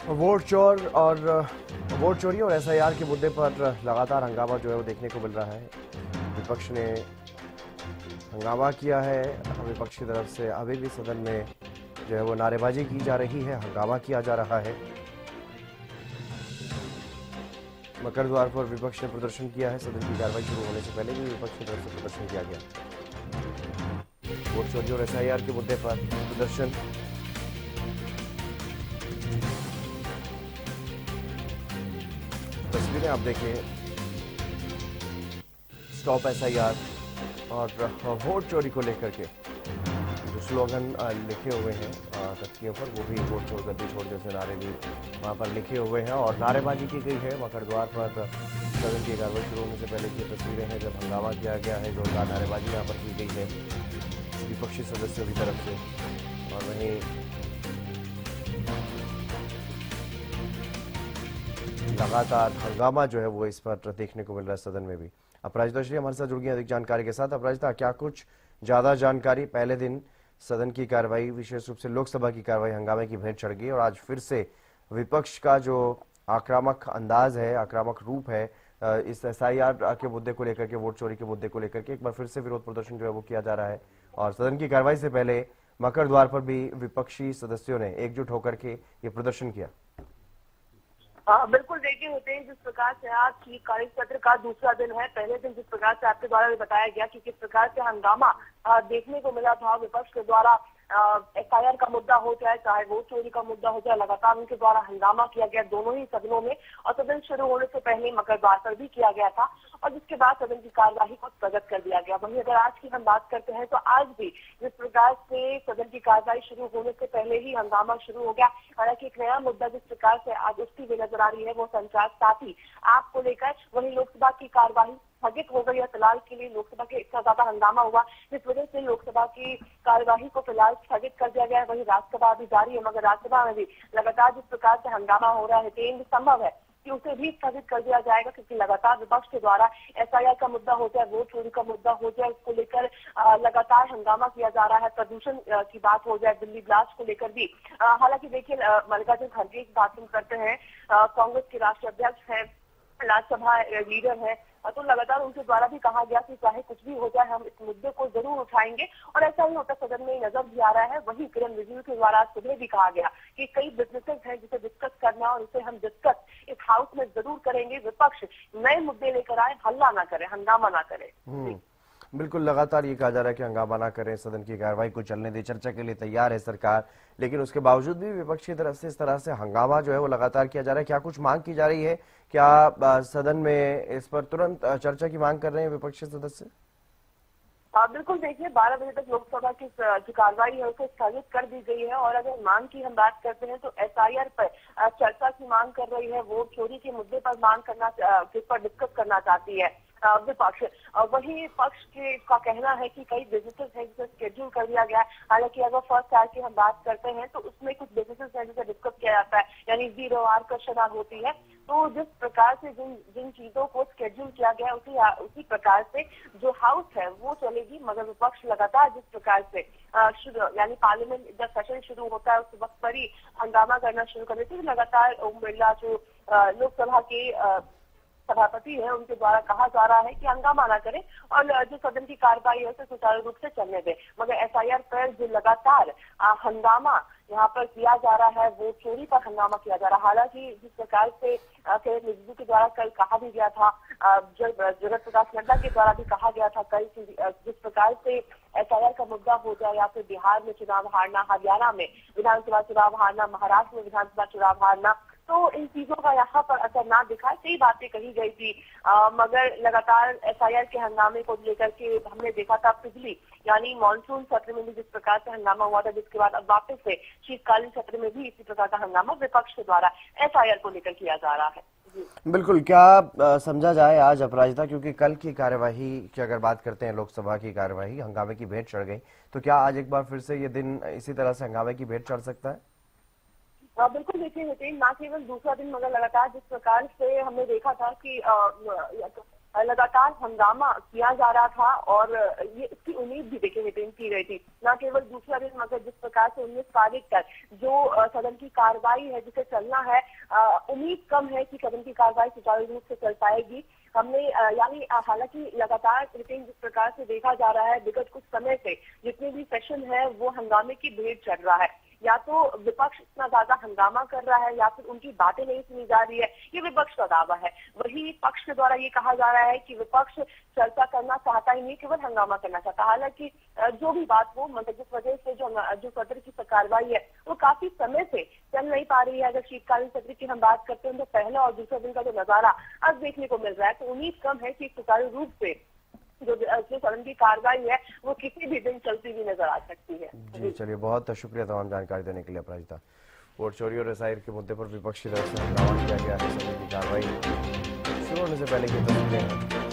Vote चोर और vote चोरी और एसआईआर के मुद्दे पर लगातार हंगामा जो है वो देखने को मिल रहा है। विपक्ष ने हंगामा किया है। विपक्ष की तरफ से अभी भी सदन में जो है वो नारेबाजी की जा रही है, हंगामा किया जा रहा है। मकर द्वार पर विपक्ष ने प्रदर्शन किया है। सदन की कार्रवाई शुरू होने से पहले भी विपक्ष की तरफ से प्रदर्शन किया गया। वोट चोरी और एसआईआर के मुद्दे पर प्रदर्शन। तस्वीरें आप देखिए, स्टॉप एसआईआर और वोट चोरी को लेकर के जो स्लोगन लिखे हुए हैं तख्तियों पर, वो भी वोट चोर गद्दी छोड़ जैसे नारे भी वहां पर लिखे हुए हैं और नारेबाजी की गई है। मकर द्वार पर सदन की कार्रवाई शुरू होने से पहले की तस्वीरें हैं जब हंगामा किया गया है, जोरदार नारेबाजी यहाँ पर की गई है विपक्षी सदस्यों की तरफ से। और वहीं लगातार हंगामा जो है वो इस पर देखने को मिल रहा है सदन में भी। अपराजिता श्री हमारे साथ जुड़ गई अधिक जानकारी के साथ। अपराजिता, क्या कुछ ज्यादा जानकारी? पहले दिन सदन की कार्रवाई, विशेष रूप से लोकसभा की कार्रवाई हंगामे की भेंट चढ़ गई और आज फिर से विपक्ष का जो आक्रामक अंदाज है, आक्रामक रूप है, इस एसआईआर के मुद्दे को लेकर के, वोट चोरी के मुद्दे को लेकर के एक बार फिर से विरोध प्रदर्शन जो है वो किया जा रहा है। और सदन की कार्रवाई से पहले मकर द्वार पर भी विपक्षी सदस्यों ने एकजुट होकर के ये प्रदर्शन किया। बिल्कुल, देखिए होते हैं जिस प्रकार से आज शीतकालीन सत्र का दूसरा दिन है। पहले दिन जिस प्रकार से आपके द्वारा भी बताया गया कि किस प्रकार से हंगामा देखने को मिला था विपक्ष के द्वारा, एफआईआर का मुद्दा हो जाए चाहे वोट चोरी का मुद्दा हो जाए, लगातार उनके द्वारा हंगामा किया गया दोनों ही सदनों में। और सदन शुरू होने से पहले मकर द्वार पर भी किया गया था और जिसके बाद सदन की कार्यवाही को स्थगित कर दिया गया। वहीं अगर आज की हम बात करते हैं तो आज भी जिस प्रकार से सदन की कार्यवाही शुरू होने से पहले ही हंगामा शुरू हो गया। हालांकि एक नया मुद्दा जिस प्रकार से आज उठती हुई नजर आ रही है वो संचार साथी ऐप को लेकर। वहीं लोकसभा की कार्यवाही स्थगित हो गई है फिलहाल के लिए। लोकसभा के इतना ज्यादा हंगामा हुआ जिस वजह से लोकसभा की कार्यवाही को फिलहाल स्थगित कर दिया गया है। वहीं राज्यसभा अभी जारी है, मगर राज्यसभा में भी लगातार जिस प्रकार से हंगामा हो रहा है, तेज संभव है कि उसे भी स्थगित कर दिया जाएगा, क्योंकि लगातार विपक्ष के द्वारा एसआईआर का मुद्दा हो जाए, वोट चोरी का मुद्दा हो जाए, उसको लेकर लगातार हंगामा किया जा रहा है। प्रदूषण की बात हो जाए, दिल्ली ब्लास्ट को लेकर भी। हालांकि देखिए, मल्लिकार्जुन खड़गे की बात हम करते हैं, कांग्रेस के राष्ट्रीय अध्यक्ष है, राज्यसभा लीडर है, तो लगातार उनके द्वारा भी कहा गया कि चाहे कुछ भी हो जाए हम इस मुद्दे को जरूर उठाएंगे और ऐसा ही होता सदन में नजर भी आ रहा है। वही किरण रिजिजू के द्वारा सुबह भी कहा गया कि कई बिजनेसेस हैं जिसे डिस्कस करना और उसे हम डिस्कस इस हाउस में जरूर करेंगे। विपक्ष नए मुद्दे लेकर आए, हल्ला ना करे, हंगामा ना करे। बिल्कुल, लगातार ये कहा जा रहा है कि हंगामा ना करें, सदन की कार्रवाई को चलने दे, चर्चा के लिए तैयार है सरकार, लेकिन उसके बावजूद भी विपक्ष की तरफ से इस तरह से हंगामा जो है वो लगातार किया जा रहा है। क्या कुछ मांग की जा रही है? क्या सदन में इस पर तुरंत चर्चा की मांग कर रहे हैं विपक्षी सदस्य? बिल्कुल, देखिए 12 बजे तक लोकसभा की जो कार्रवाई है उसे स्थगित कर दी गई है। और अगर मांग की हम बात करते हैं तो एसआईआर पर चर्चा की मांग कर रही है, वोट चोरी के मुद्दे पर मांग करना, जिस पर डिस्कस करना चाहती है विपक्ष। वही पक्ष के का कहना है कि कई बिजनेसेस हैं जिसे शेड्यूल कर दिया गया है। हालांकि अगर फर्स्ट आर की हम बात करते हैं तो उसमें कुछ बिजनेसेस हैं जिसे डिस्कस किया जाता है, यानी जीरो आर का शनार होती है। तो जिस प्रकार से जिन चीजों को शेड्यूल किया गया उसी प्रकार से जो हाउस है वो चलेगी। मगर विपक्ष लगातार जिस प्रकार से यानी पार्लियामेंट जब सेशन शुरू होता है उस वक्त पर ही हंगामा करना शुरू कर देती है। लगातार ओम बिरला जो लोकसभा के सभापति है उनके द्वारा कहा जा रहा है कि हंगामा ना करें और जो सदन की कार्रवाई है उसे सुचारू रूप से चलने दें। मगर एसआईआर पर जो लगातार हंगामा यहाँ पर किया जा रहा है, वो चोरी पर हंगामा किया जा रहा है। हालांकि जिस प्रकार से किरण रिजिजू के द्वारा कल कहा भी गया था, जगत प्रकाश नड्डा के द्वारा भी कहा गया था कल, जिस प्रकार से एसआईआर का मुद्दा हो जाए या फिर बिहार में चुनाव हारना, हरियाणा में विधानसभा चुनाव हारना, महाराष्ट्र में विधानसभा चुनाव हारना, तो इन चीजों का यहाँ पर असर ना दिखा, कई बातें कही गई थी। मगर लगातार एसआईआर के हंगामे को लेकर के हमने देखा था पिछली यानी मानसून सत्र में भी जिस प्रकार से हंगामा हुआ था, जिसके बाद अब वापस से शीतकालीन सत्र में भी इसी प्रकार का हंगामा विपक्ष के द्वारा एसआईआर को लेकर किया जा रहा है। बिल्कुल, क्या समझा जाए आज अपराजिता, क्योंकि कल की कार्यवाही की अगर बात करते हैं, लोकसभा की कार्यवाही हंगामे की भेंट चढ़ गई, तो क्या आज एक बार फिर से ये दिन इसी तरह से हंगामे की भेंट चढ़ सकता है? बिल्कुल, देखिए नितिन, ना केवल दूसरा दिन मगर लगातार जिस प्रकार से हमने देखा था कि लगातार हंगामा किया जा रहा था और ये इसकी उम्मीद भी देखिए विपिन की गई थी। न केवल दूसरा दिन मगर जिस प्रकार से 19 तारीख तक जो सदन की कार्रवाई है जिसे चलना है, उम्मीद कम है कि सदन की कार्रवाई सुचारू रूप से चल पाएगी। हमने यानी हालांकि लगातार विपिन जिस प्रकार से देखा जा रहा है विगत कुछ समय से जितने भी सेशन है वो हंगामे की भेड़ चढ़ रहा है। या तो विपक्ष इतना ज्यादा हंगामा कर रहा है या फिर उनकी बातें नहीं सुनी जा रही है, ये विपक्ष का दावा है। वही पक्ष के द्वारा ये कहा जा रहा है कि विपक्ष चर्चा करना चाहता ही नहीं, केवल हंगामा करना चाहता। हालांकि जो भी बात हो, मतलब जिस वजह से जो सत्र की कार्रवाई है वो काफी समय से चल नहीं पा रही है। अगर शीतकालीन सत्र की हम बात करते हैं तो पहला और दूसरा दिन का जो नजारा अब देखने को मिल रहा है, तो उम्मीद कम है कि सुचारू रूप से जो सदन की कार्रवाई है वो किसी भी दिन चलती हुई नजर आ सकती है। जी चलिए, बहुत शुक्रिया तमाम जानकारी देने के लिए अपराजिता। वोट चोरी और एसआईआर के मुद्दे पर विपक्ष की तरफ से हंगामा किया गया है। सदन की कार्रवाई शुरू होने से पहले की तस्वीरें